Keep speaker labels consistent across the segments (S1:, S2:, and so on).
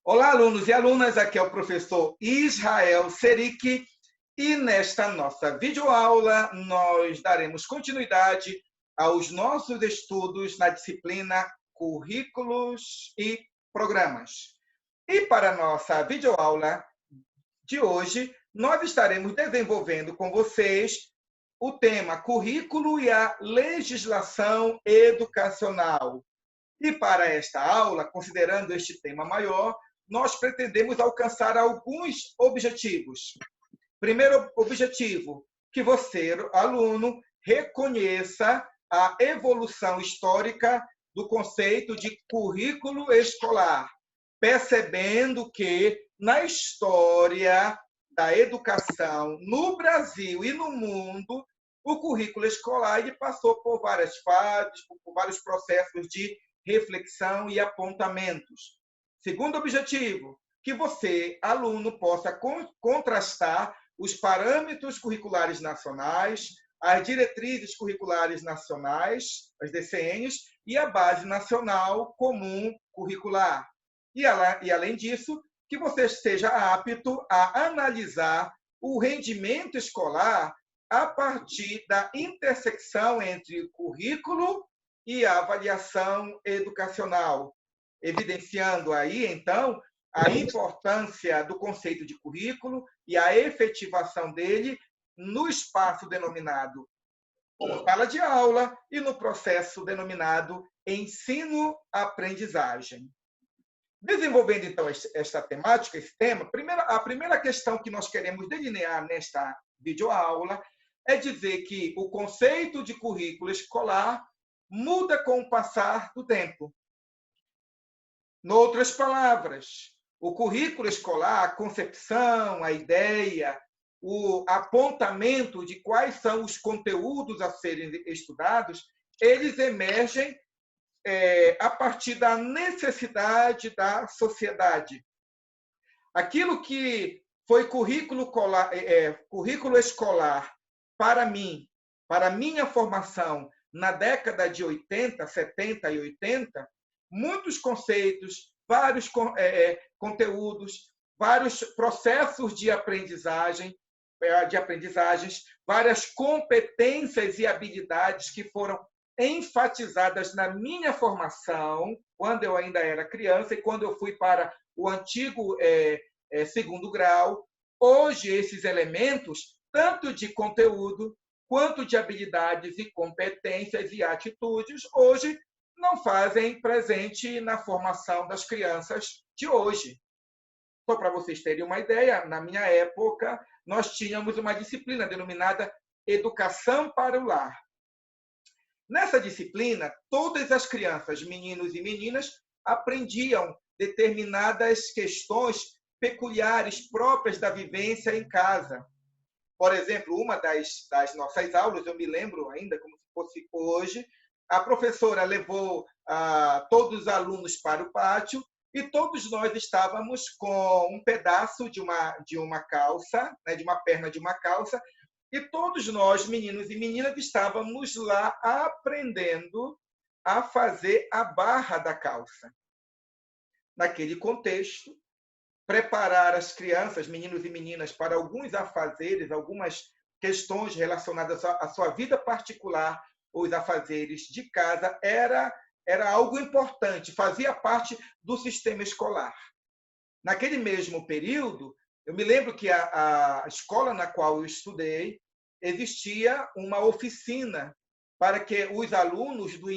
S1: Olá, alunos e alunas, aqui é o professor Israel Seric e nesta nossa videoaula nós daremos continuidade aos nossos estudos na disciplina Currículos e Programas. E para a nossa videoaula de hoje, nós estaremos desenvolvendo com vocês o tema Currículo e a Legislação Educacional. E para esta aula, considerando este tema maior, nós pretendemos alcançar alguns objetivos. Primeiro objetivo, que você, aluno, reconheça a evolução histórica do conceito de currículo escolar, percebendo que, na história da educação no Brasil e no mundo, o currículo escolar ele passou por várias fases, por vários processos de reflexão e apontamentos. Segundo objetivo, que você, aluno, possa contrastar os parâmetros curriculares nacionais, as diretrizes curriculares nacionais, as DCNs, e a Base Nacional Comum Curricular. E, além disso, que você esteja apto a analisar o rendimento escolar a partir da intersecção entre currículo e a avaliação educacional, evidenciando aí, então, a importância do conceito de currículo e a efetivação dele no espaço denominado sala de aula e no processo denominado ensino-aprendizagem. Desenvolvendo, então, esta temática, esse tema, a primeira questão que nós queremos delinear nesta videoaula é dizer que o conceito de currículo escolar muda com o passar do tempo. Noutras palavras, o currículo escolar, a concepção, a ideia, o apontamento de quais são os conteúdos a serem estudados, eles emergem a partir da necessidade da sociedade. Aquilo que foi currículo escolar para mim, para a minha formação na década de 80, 70 e 80, muitos conceitos, vários conteúdos, vários processos de aprendizagens, várias competências e habilidades que foram enfatizadas na minha formação, quando eu ainda era criança e quando eu fui para o antigo segundo grau. Hoje, esses elementos, tanto de conteúdo, quanto de habilidades e competências e atitudes, hoje não fazem presente na formação das crianças de hoje. Só para vocês terem uma ideia, na minha época, nós tínhamos uma disciplina denominada Educação para o Lar. Nessa disciplina, todas as crianças, meninos e meninas, aprendiam determinadas questões peculiares próprias da vivência em casa. Por exemplo, uma das nossas aulas, eu me lembro ainda como se fosse hoje, a professora levou todos os alunos para o pátio e todos nós estávamos com um pedaço de uma calça, né, de uma perna de uma calça, e todos nós, meninos e meninas, estávamos lá aprendendo a fazer a barra da calça. Naquele contexto, preparar as crianças, meninos e meninas, para alguns afazeres, algumas questões relacionadas à sua vida particular, os afazeres de casa, era algo importante, fazia parte do sistema escolar. Naquele mesmo período, eu me lembro que a escola na qual eu estudei, existia uma oficina para que os alunos do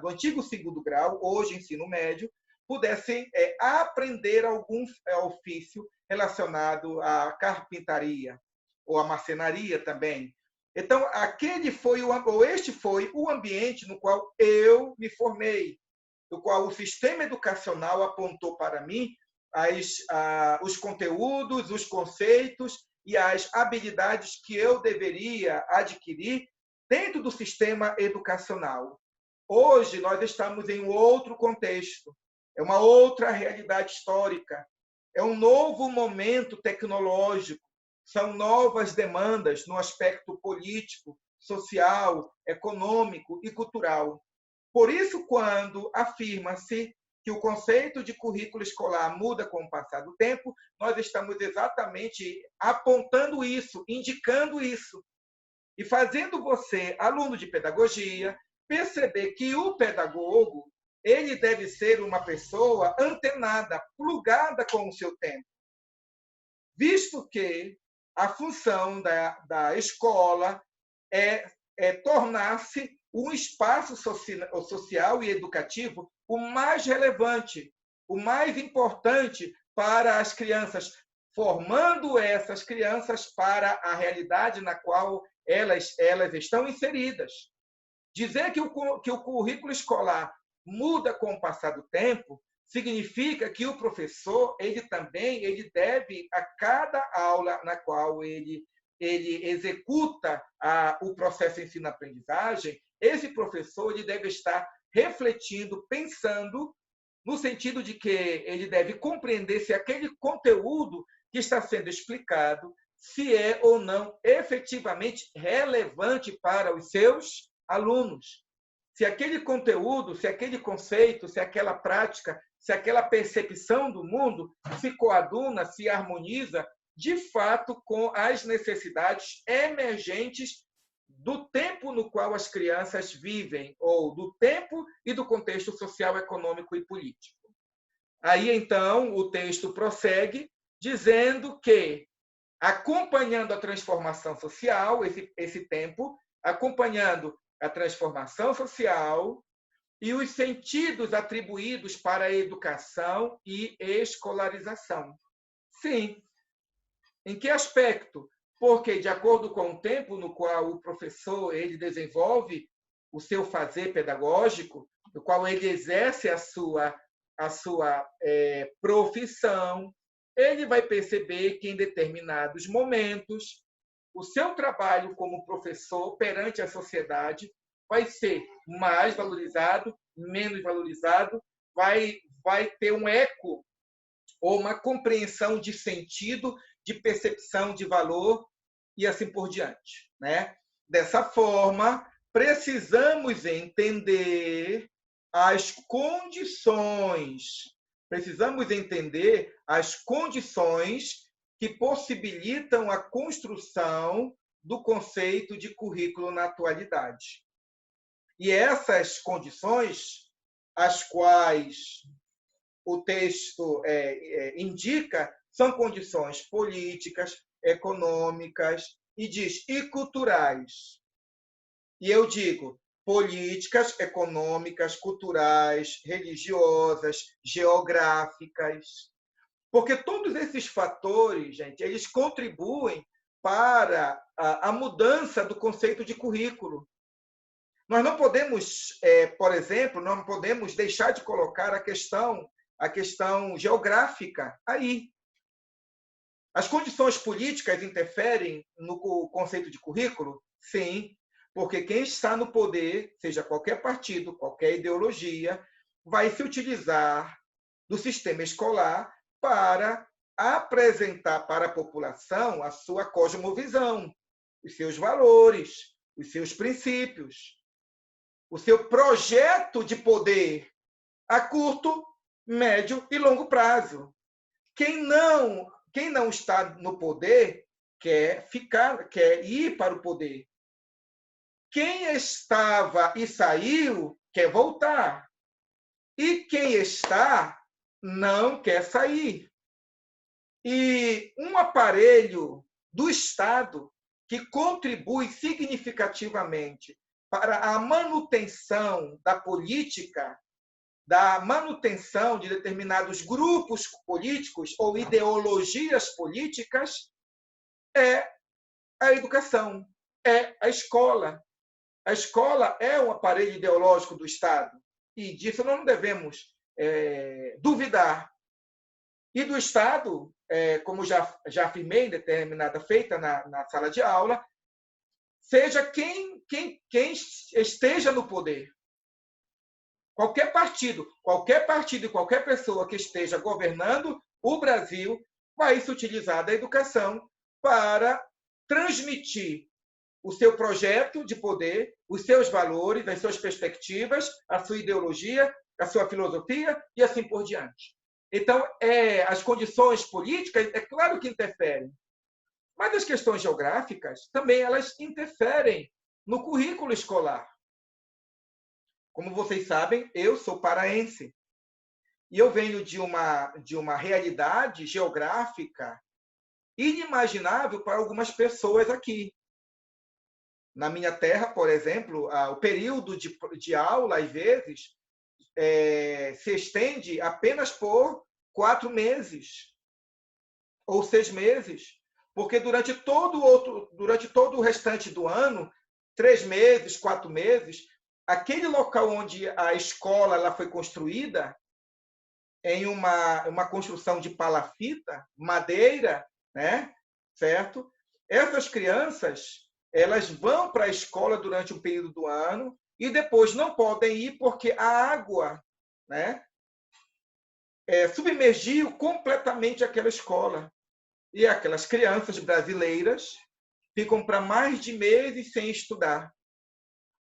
S1: antigo segundo grau, hoje ensino médio, pudessem aprender algum ofício relacionado à carpintaria ou à marcenaria também. Então, este foi o ambiente no qual eu me formei, no qual o sistema educacional apontou para mim os conteúdos, os conceitos e as habilidades que eu deveria adquirir dentro do sistema educacional. Hoje, nós estamos em um outro contexto, é uma outra realidade histórica, é um novo momento tecnológico, são novas demandas no aspecto político, social, econômico e cultural. Por isso, quando afirma-se que o conceito de currículo escolar muda com o passar do tempo, nós estamos exatamente apontando isso, indicando isso, e fazendo você, aluno de pedagogia, perceber que o pedagogo ele deve ser uma pessoa antenada, plugada com o seu tempo, visto que a função da escola é tornar-se um espaço social e educativo o mais relevante, o mais importante para as crianças, formando essas crianças para a realidade na qual elas estão inseridas. Dizer que o currículo escolar muda com o passar do tempo significa que o professor ele deve, a cada aula na qual ele executa o processo ensino-aprendizagem, esse professor ele deve estar refletindo, pensando, no sentido de que ele deve compreender se aquele conteúdo que está sendo explicado se é ou não efetivamente relevante para os seus alunos. Se aquele conteúdo, se aquele conceito, se aquela prática, se aquela percepção do mundo se coaduna, se harmoniza, de fato, com as necessidades emergentes do tempo no qual as crianças vivem, ou do tempo e do contexto social, econômico e político. Aí, então, o texto prossegue dizendo que, acompanhando a transformação social, esse tempo, acompanhando a transformação social e os sentidos atribuídos para a educação e escolarização. Sim. Em que aspecto? Porque, de acordo com o tempo no qual o professor ele desenvolve o seu fazer pedagógico, no qual ele exerce a sua profissão, ele vai perceber que, em determinados momentos, o seu trabalho como professor perante a sociedade vai ser mais valorizado, menos valorizado, vai ter um eco ou uma compreensão de sentido, de percepção de valor e assim por diante, né? Dessa forma, precisamos entender as condições que possibilitam a construção do conceito de currículo na atualidade. E essas condições, as quais o texto indica, são condições políticas, econômicas e culturais. E eu digo políticas, econômicas, culturais, religiosas, geográficas, porque todos esses fatores, gente, eles contribuem para a mudança do conceito de currículo. Nós não podemos, por exemplo, não podemos deixar de colocar a questão geográfica aí. As condições políticas interferem no conceito de currículo? Sim, porque quem está no poder, seja qualquer partido, qualquer ideologia, vai se utilizar do sistema escolar para apresentar para a população a sua cosmovisão, os seus valores, os seus princípios, o seu projeto de poder a curto, médio e longo prazo. Quem não está no poder quer ir para o poder. Quem estava e saiu quer voltar. E quem está não quer sair. E um aparelho do Estado que contribui significativamente para a manutenção da política, da manutenção de determinados grupos políticos ou ideologias políticas, é a educação, é a escola. A escola é um aparelho ideológico do Estado, e disso não devemos duvidar. E do Estado, como já afirmei em determinada feita na sala de aula, seja quem esteja no poder. Qualquer partido e qualquer pessoa que esteja governando o Brasil vai se utilizar da educação para transmitir o seu projeto de poder, os seus valores, as suas perspectivas, a sua ideologia, a sua filosofia e assim por diante. Então, as condições políticas, é claro que interferem, mas as questões geográficas também elas interferem no currículo escolar. Como vocês sabem, eu sou paraense e eu venho de uma realidade geográfica inimaginável para algumas pessoas aqui. Na minha terra, por exemplo, o período de aula, às vezes, se estende apenas por 4 meses ou 6 meses, porque durante todo o restante do ano, 3 meses, 4 meses, aquele local onde a escola ela foi construída, em uma construção de palafita, madeira, né? Certo? Essas crianças, elas vão para a escola durante um período do ano e depois não podem ir porque a água, né, submergiu completamente aquela escola. E aquelas crianças brasileiras ficam para mais de meses sem estudar.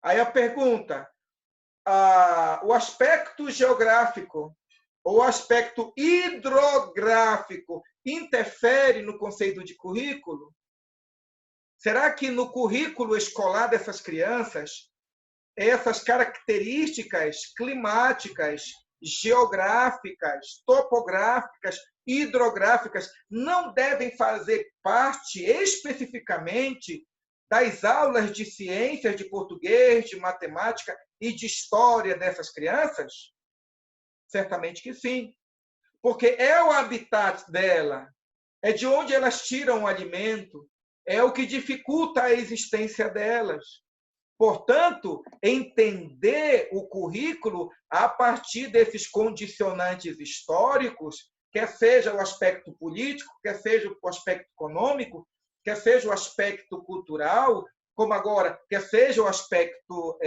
S1: Aí a pergunta, o aspecto geográfico ou o aspecto hidrográfico interfere no conceito de currículo? Será que no currículo escolar dessas crianças, essas características climáticas, geográficas, topográficas, hidrográficas não devem fazer parte especificamente das aulas de ciências, de português, de matemática e de história dessas crianças? Certamente que sim, porque é o habitat dela, é de onde elas tiram o alimento, é o que dificulta a existência delas. Portanto, entender o currículo a partir desses condicionantes históricos, quer seja o aspecto político, quer seja o aspecto econômico, quer seja o aspecto cultural, como agora, quer seja o aspecto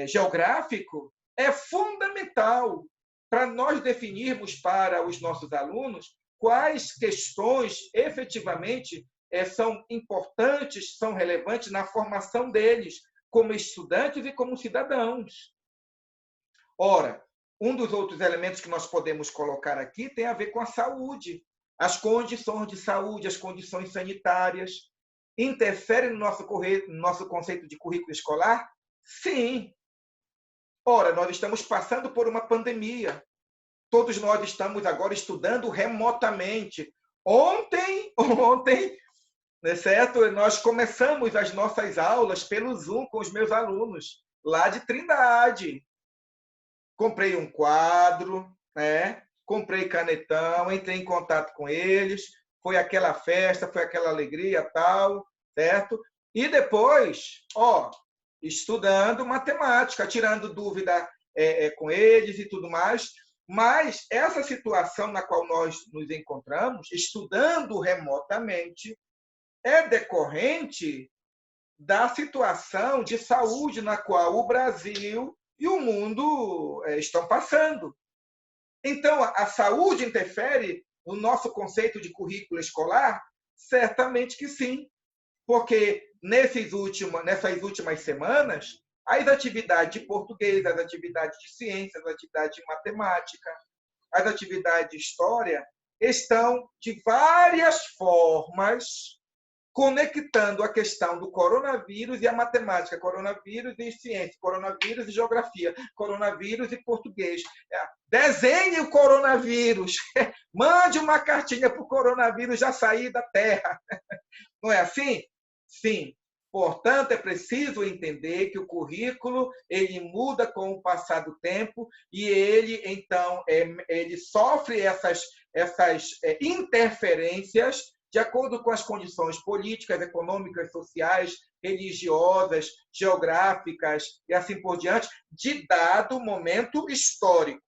S1: geográfico, é fundamental para nós definirmos para os nossos alunos quais questões efetivamente são importantes, são relevantes na formação deles como estudantes e como cidadãos. Ora, um dos outros elementos que nós podemos colocar aqui tem a ver com a saúde. As condições de saúde, as condições sanitárias, interferem no nosso conceito de currículo escolar? Sim. Ora, nós estamos passando por uma pandemia. Todos nós estamos agora estudando remotamente. Ontem, né, certo? Nós começamos as nossas aulas pelo Zoom com os meus alunos, lá de Trindade. Comprei um quadro, né? Comprei canetão, entrei em contato com eles, foi aquela festa, foi aquela alegria, tal, certo? E depois, estudando matemática, tirando dúvida com eles e tudo mais. Mas essa situação na qual nós nos encontramos, estudando remotamente, é decorrente da situação de saúde na qual o Brasil e o mundo estão passando. Então, a saúde interfere no nosso conceito de currículo escolar? Certamente que sim, porque nessas últimas semanas, as atividades de português, as atividades de ciências, as atividades de matemática, as atividades de história estão, de várias formas, conectando a questão do coronavírus e a matemática, coronavírus e ciência, coronavírus e geografia, coronavírus e português. Desenhe o coronavírus, mande uma cartinha para o coronavírus já sair da Terra. Não é assim? Sim. Portanto, é preciso entender que o currículo ele muda com o passar do tempo e ele, então, ele sofre essas interferências de acordo com as condições políticas, econômicas, sociais, religiosas, geográficas e assim por diante, de dado momento histórico,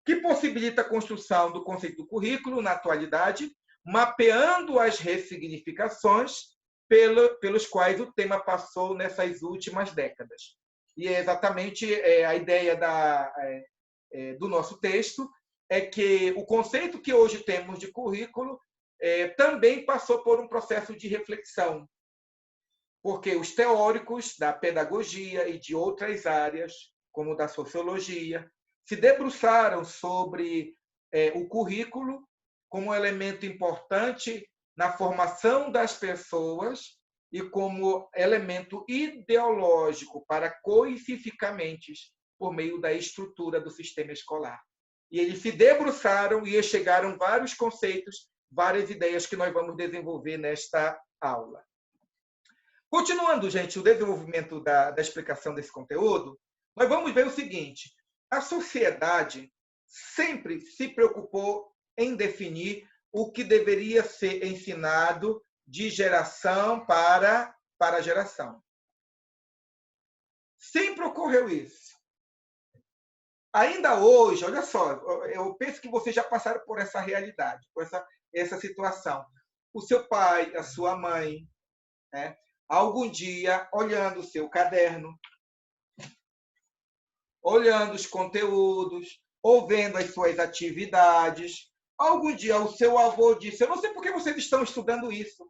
S1: que possibilita a construção do conceito do currículo na atualidade, mapeando as ressignificações pelos quais o tema passou nessas últimas décadas. E é exatamente a ideia do nosso texto, é que o conceito que hoje temos de currículo também passou por um processo de reflexão, porque os teóricos da pedagogia e de outras áreas como da sociologia, se debruçaram sobre o currículo como elemento importante na formação das pessoas e como elemento ideológico para coisificar mentes por meio da estrutura do sistema escolar. E eles se debruçaram e chegaram vários conceitos, várias ideias que nós vamos desenvolver nesta aula. Continuando, gente, o desenvolvimento da explicação desse conteúdo, nós vamos ver o seguinte: a sociedade sempre se preocupou em definir o que deveria ser ensinado de geração para geração. Sempre ocorreu isso. Ainda hoje, olha só, eu penso que vocês já passaram por essa realidade, por essa situação. O seu pai, a sua mãe, né, algum dia, olhando o seu caderno, olhando os conteúdos, ou vendo as suas atividades, algum dia o seu avô disse: eu não sei por que vocês estão estudando isso.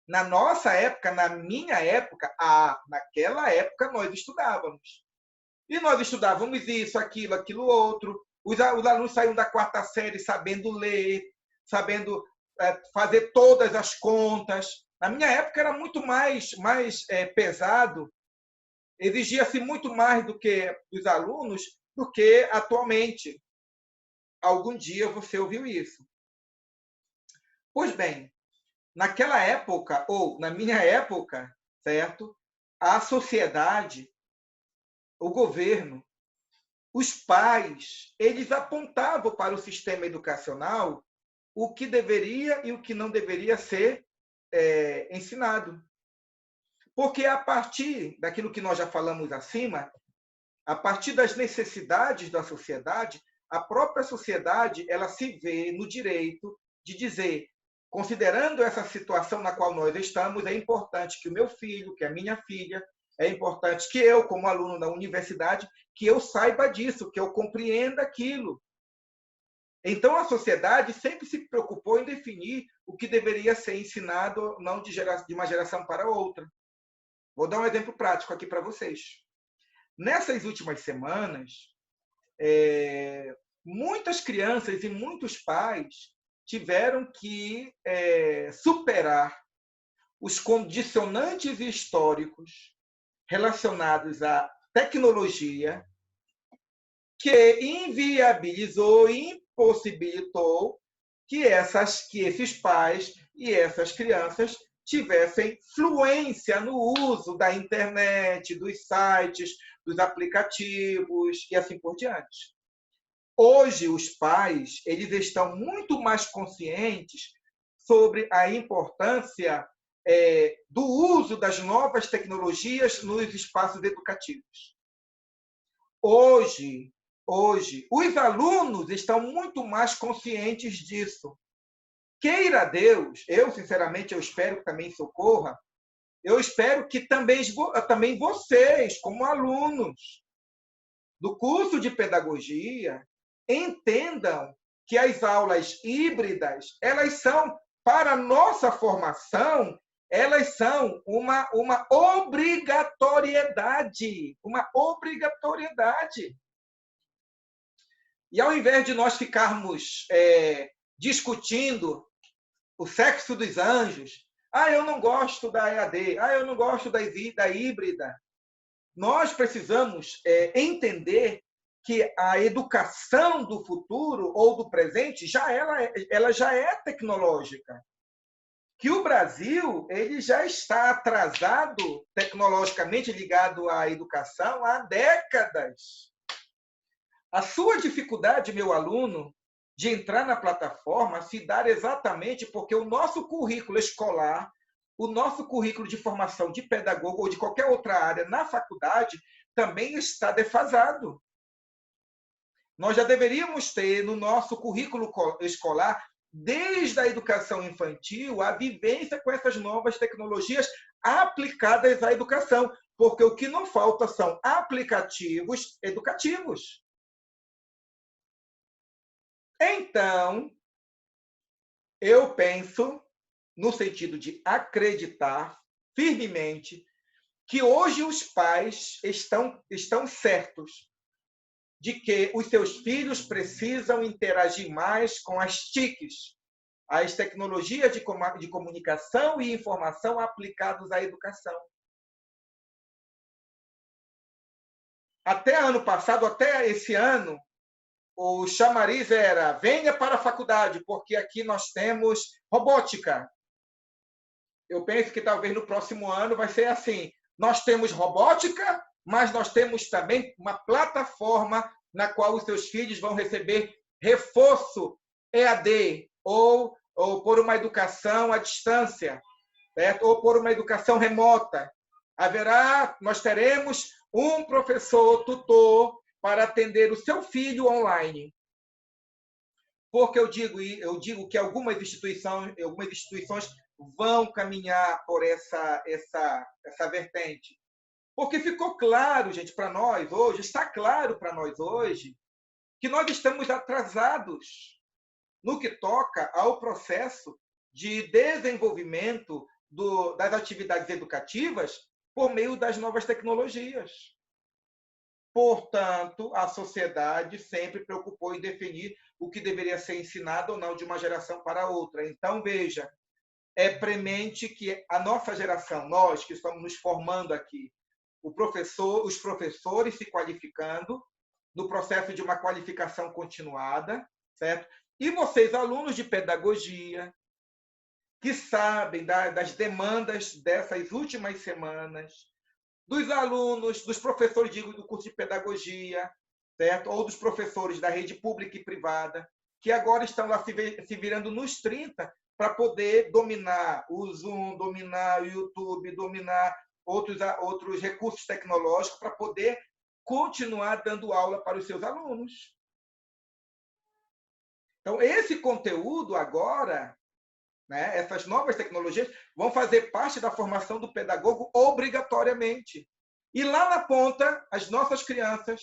S1: Na nossa época, na minha época, naquela época nós estudávamos. E nós estudávamos isso, aquilo outro. Os alunos saíam da quarta série sabendo ler, sabendo fazer todas as contas. Na minha época era muito mais pesado, exigia-se muito mais do que dos alunos do que atualmente. Algum dia você ouviu isso. Pois bem, naquela época, ou na minha época, certo? A sociedade, o governo, os pais, eles apontavam para o sistema educacional o que deveria e o que não deveria ser ensinado. Porque a partir daquilo que nós já falamos acima, a partir das necessidades da sociedade, a própria sociedade ela se vê no direito de dizer: considerando essa situação na qual nós estamos, é importante que o meu filho, que a minha filha, é importante que eu, como aluno da universidade, que eu saiba disso, que eu compreenda aquilo. Então, a sociedade sempre se preocupou em definir o que deveria ser ensinado, não de uma geração para outra. Vou dar um exemplo prático aqui para vocês. Nessas últimas semanas, muitas crianças e muitos pais tiveram que superar os condicionantes históricos relacionados à tecnologia que inviabilizou e impossibilitou que esses pais e essas crianças tivessem fluência no uso da internet, dos sites, dos aplicativos e assim por diante. Hoje, os pais eles estão muito mais conscientes sobre a importância do uso das novas tecnologias nos espaços educativos. Hoje, os alunos estão muito mais conscientes disso. Queira Deus, sinceramente, eu espero que também isso ocorra, eu espero que também vocês, como alunos do curso de pedagogia, entendam que as aulas híbridas, elas são, para a nossa formação, elas são uma obrigatoriedade. Uma obrigatoriedade. E ao invés de nós ficarmos discutindo o sexo dos anjos, eu não gosto da EAD, eu não gosto da híbrida, nós precisamos entender que a educação do futuro ou do presente ela já é tecnológica. Que o Brasil ele já está atrasado tecnologicamente ligado à educação há décadas. A sua dificuldade, meu aluno, de entrar na plataforma se dá exatamente porque o nosso currículo escolar, o nosso currículo de formação de pedagogo ou de qualquer outra área na faculdade também está defasado. Nós já deveríamos ter no nosso currículo escolar, desde a educação infantil, a vivência com essas novas tecnologias aplicadas à educação, porque o que não falta são aplicativos educativos. Então, eu penso, no sentido de acreditar firmemente, que hoje os pais estão certos de que os seus filhos precisam interagir mais com as TICs, as tecnologias de comunicação e informação aplicadas à educação. Até ano passado, até esse ano, o chamariz era: venha para a faculdade, porque aqui nós temos robótica. Eu penso que talvez no próximo ano vai ser assim: nós temos robótica, mas nós temos também uma plataforma na qual os seus filhos vão receber reforço EAD, ou por uma educação à distância, certo? Ou por uma educação remota. Nós teremos um professor tutor para atender o seu filho online. Porque eu digo que algumas instituições vão caminhar por essa vertente. Porque ficou claro, gente, para nós hoje, está claro para nós hoje, que nós estamos atrasados no que toca ao processo de desenvolvimento das atividades educativas por meio das novas tecnologias. Portanto, a sociedade sempre preocupou em definir o que deveria ser ensinado ou não de uma geração para outra. Então, veja, é premente que a nossa geração, nós que estamos nos formando aqui, os professores se qualificando no processo de uma qualificação continuada, certo? E vocês, alunos de pedagogia, que sabem das demandas dessas últimas semanas, dos alunos, dos professores do curso de pedagogia, certo? Ou dos professores da rede pública e privada, que agora estão lá se virando nos 30 para poder dominar o Zoom, dominar o YouTube, dominar outros recursos tecnológicos para poder continuar dando aula para os seus alunos. Então, esse conteúdo agora, né, essas novas tecnologias, vão fazer parte da formação do pedagogo obrigatoriamente. E lá na ponta, as nossas crianças,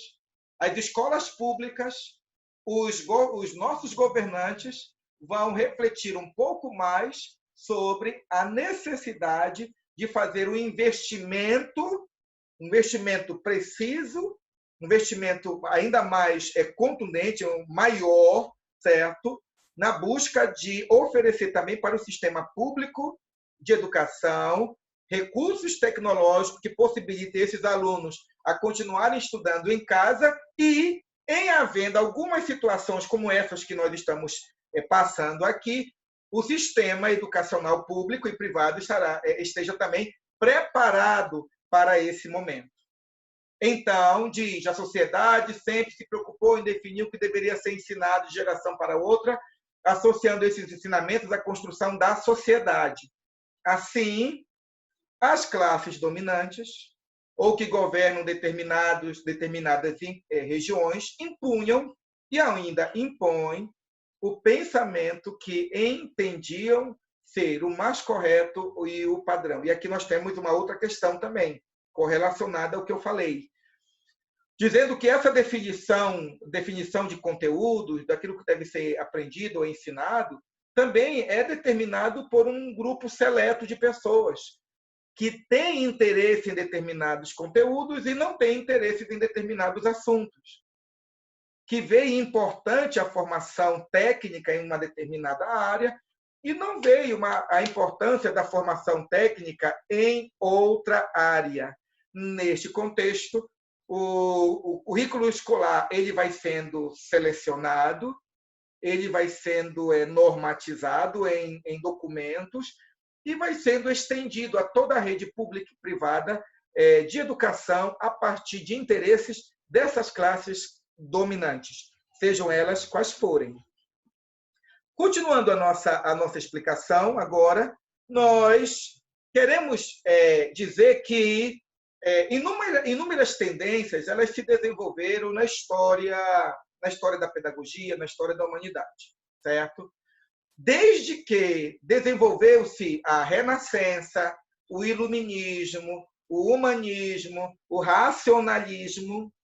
S1: as escolas públicas, os nossos governantes vão refletir um pouco mais sobre a necessidade de fazer um investimento preciso, um investimento ainda mais contundente, maior, certo? Na busca de oferecer também para o sistema público de educação recursos tecnológicos que possibilitem esses alunos a continuarem estudando em casa e, em havendo algumas situações como essas que nós estamos passando aqui, o sistema educacional público e privado esteja também preparado para esse momento. Então, a sociedade sempre se preocupou em definir o que deveria ser ensinado de geração para outra, associando esses ensinamentos à construção da sociedade. Assim, as classes dominantes, ou que governam determinadas regiões, impunham e ainda impõem o pensamento que entendiam ser o mais correto e o padrão. E aqui nós temos uma outra questão também, correlacionada ao que eu falei, dizendo que essa definição de conteúdos, daquilo que deve ser aprendido ou ensinado, também é determinado por um grupo seleto de pessoas que têm interesse em determinados conteúdos e não têm interesse em determinados assuntos, que veem importante a formação técnica em uma determinada área e não veem a importância da formação técnica em outra área. Neste contexto, o currículo escolar ele vai sendo selecionado, ele vai sendo normatizado em documentos e vai sendo estendido a toda a rede pública e privada de educação a partir de interesses dessas classes dominantes, sejam elas quais forem. Continuando a nossa explicação, agora, nós queremos dizer que inúmeras tendências elas se desenvolveram na história da pedagogia, na história da humanidade, certo? Desde que desenvolveu-se a Renascença, o Iluminismo, o Humanismo, o Racionalismo,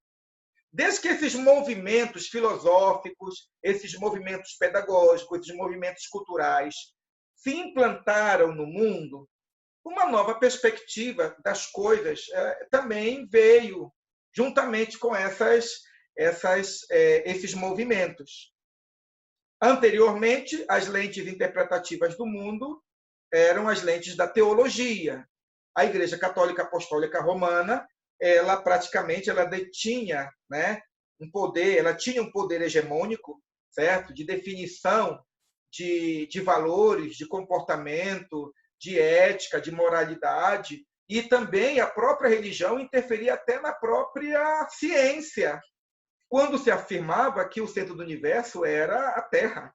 S1: desde que esses movimentos filosóficos, esses movimentos pedagógicos, esses movimentos culturais se implantaram no mundo, uma nova perspectiva das coisas também veio juntamente com essas esses movimentos. Anteriormente, as lentes interpretativas do mundo eram as lentes da teologia. A Igreja Católica Apostólica Romana, ela praticamente detinha, né, um poder, ela tinha um poder hegemônico, certo? De definição de valores, de comportamento, de ética, de moralidade, e também a própria religião interferia até na própria ciência, quando se afirmava que o centro do universo era a Terra.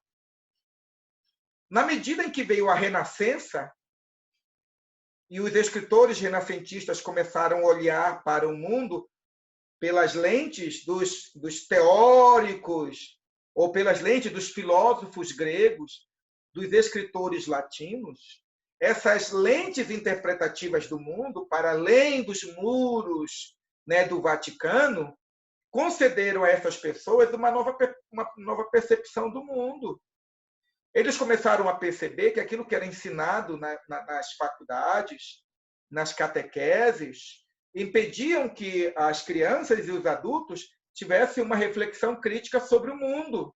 S1: Na medida em que veio a Renascença, e os escritores renascentistas começaram a olhar para o mundo pelas lentes dos teóricos, ou pelas lentes dos filósofos gregos, dos escritores latinos, essas lentes interpretativas do mundo, para além dos muros, né, do Vaticano, concederam a essas pessoas uma nova percepção do mundo. Eles começaram a perceber que aquilo que era ensinado nas faculdades, nas catequeses, impediam que as crianças e os adultos tivessem uma reflexão crítica sobre o mundo.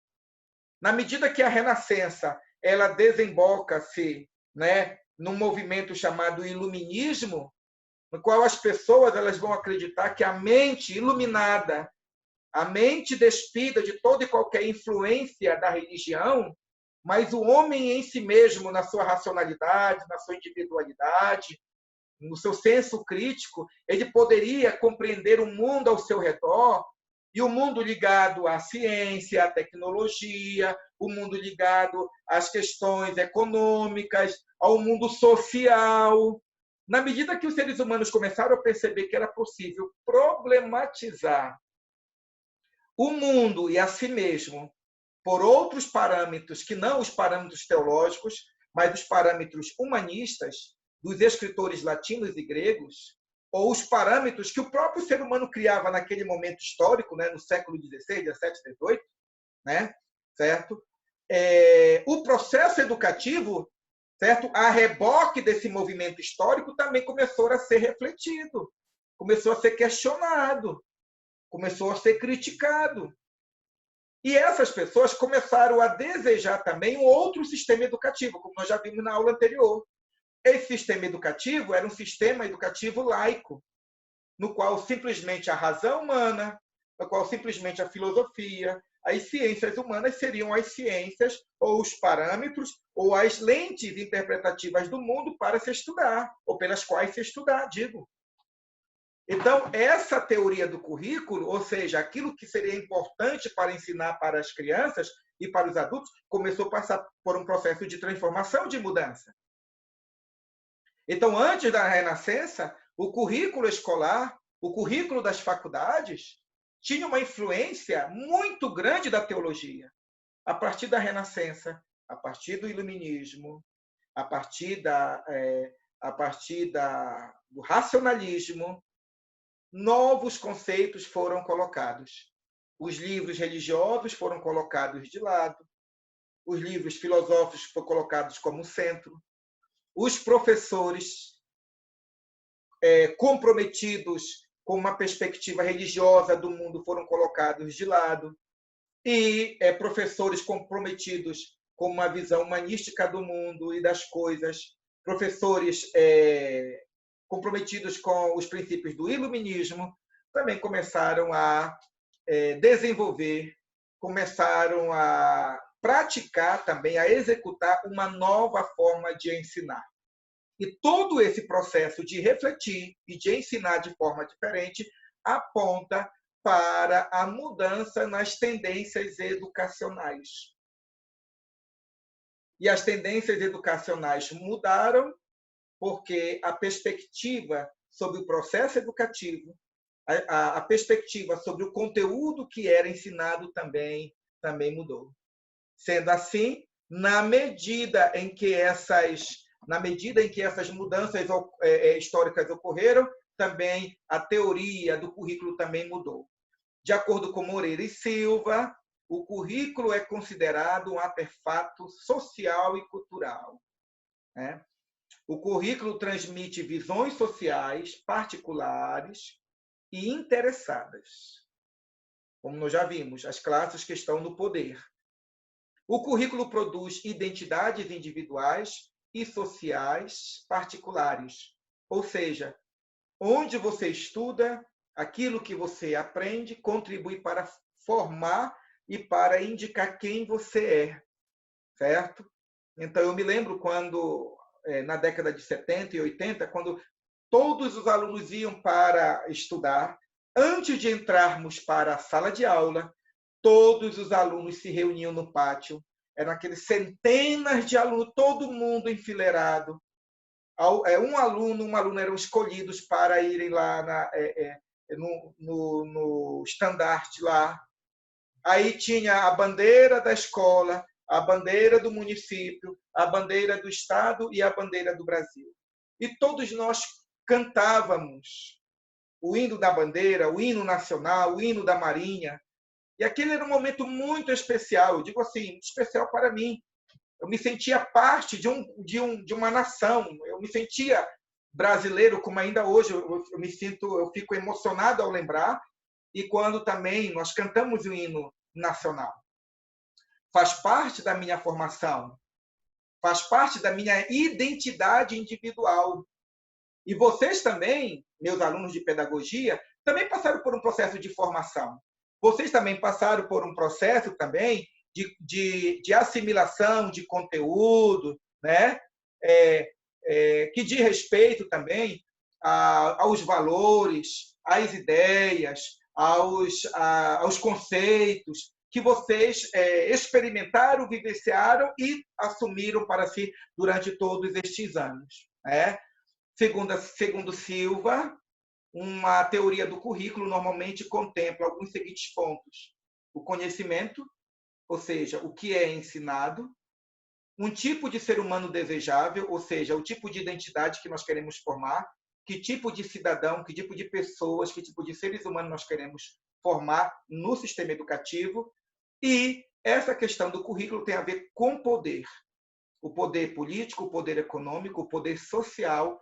S1: Na medida que a Renascença ela desemboca-se, né, num movimento chamado iluminismo, no qual as pessoas elas vão acreditar que a mente iluminada, a mente despida de toda e qualquer influência da religião, mas o homem em si mesmo, na sua racionalidade, na sua individualidade, no seu senso crítico, ele poderia compreender o mundo ao seu redor, e o mundo ligado à ciência, à tecnologia, o mundo ligado às questões econômicas, ao mundo social. Na medida que os seres humanos começaram a perceber que era possível problematizar o mundo e a si mesmo por outros parâmetros que não os parâmetros teológicos, mas os parâmetros humanistas dos escritores latinos e gregos, ou os parâmetros que o próprio ser humano criava naquele momento histórico, né, no século XVI, XVII, XVIII, né, certo? O processo educativo, certo? A reboque desse movimento histórico também começou a ser refletido, começou a ser questionado, começou a ser criticado. E essas pessoas começaram a desejar também um outro sistema educativo, como nós já vimos na aula anterior. Esse sistema educativo era um sistema educativo laico, no qual simplesmente a razão humana, no qual simplesmente a filosofia, as ciências humanas seriam as ciências, ou os parâmetros, ou as lentes interpretativas do mundo para se estudar, ou pelas quais se estudar, digo. Então, essa teoria do currículo, ou seja, aquilo que seria importante para ensinar para as crianças e para os adultos, começou a passar por um processo de transformação, de mudança. Então, antes da Renascença, o currículo escolar, o currículo das faculdades, tinha uma influência muito grande da teologia. A partir da Renascença, a partir do Iluminismo, a partir do racionalismo, novos conceitos foram colocados. Os livros religiosos foram colocados de lado, os livros filosóficos foram colocados como centro, os professores comprometidos com uma perspectiva religiosa do mundo foram colocados de lado, e professores comprometidos com uma visão humanística do mundo e das coisas, professores comprometidos com os princípios do iluminismo, também começaram a desenvolver, começaram a praticar também, a executar uma nova forma de ensinar. E todo esse processo de refletir e de ensinar de forma diferente aponta para a mudança nas tendências educacionais. E as tendências educacionais mudaram porque a perspectiva sobre o processo educativo, a perspectiva sobre o conteúdo que era ensinado também mudou. Sendo assim, na medida em que essas mudanças históricas ocorreram, também a teoria do currículo também mudou. De acordo com Moreira e Silva, o currículo é considerado um artefato social e cultural, né? O currículo transmite visões sociais particulares e interessadas. como nós já vimos, as classes que estão no poder. O currículo produz identidades individuais e sociais particulares, ou seja, onde você estuda, aquilo que você aprende contribui para formar e para indicar quem você é, certo? Então, eu me lembro quando, na década de 70 e 80, quando todos os alunos iam para estudar, antes de entrarmos para a sala de aula, todos os alunos se reuniam no pátio. Eram aqueles centenas de alunos, todo mundo enfileirado. Uma aluna eram escolhidos para irem lá no estandarte lá. Aí tinha a bandeira da escola, a bandeira do município, a bandeira do estado e a bandeira do Brasil. E todos nós cantávamos o hino da bandeira, o hino nacional, o hino da Marinha. E aquele era um momento muito especial, eu digo assim, especial para mim. Eu me sentia parte de uma nação, eu me sentia brasileiro, como ainda hoje eu fico emocionado ao lembrar, e quando também nós cantamos o hino nacional. Faz parte da minha formação, faz parte da minha identidade individual. E vocês também, meus alunos de pedagogia, também passaram por um processo de formação. Vocês também passaram por um processo também de assimilação de conteúdo, né? Que diz respeito também aos valores, às ideias, aos conceitos que vocês experimentaram, vivenciaram e assumiram para si durante todos estes anos. Né? Segundo Silva, uma teoria do currículo normalmente contempla alguns seguintes pontos: o conhecimento, ou seja, o que é ensinado, um tipo de ser humano desejável, ou seja, o tipo de identidade que nós queremos formar, que tipo de cidadão, que tipo de pessoas, que tipo de seres humanos nós queremos formar no sistema educativo. E essa questão do currículo tem a ver com poder. O poder político, o poder econômico, o poder social,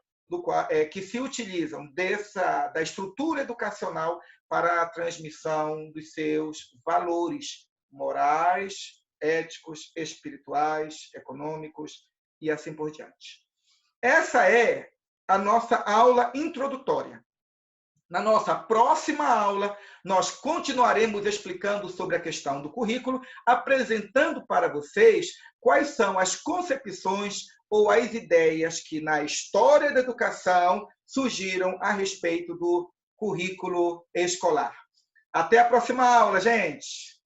S1: que se utilizam da estrutura educacional para a transmissão dos seus valores morais, éticos, espirituais, econômicos e assim por diante. Essa é a nossa aula introdutória. Na nossa próxima aula, nós continuaremos explicando sobre a questão do currículo, apresentando para vocês quais são as concepções ou as ideias que na história da educação surgiram a respeito do currículo escolar. Até a próxima aula, gente!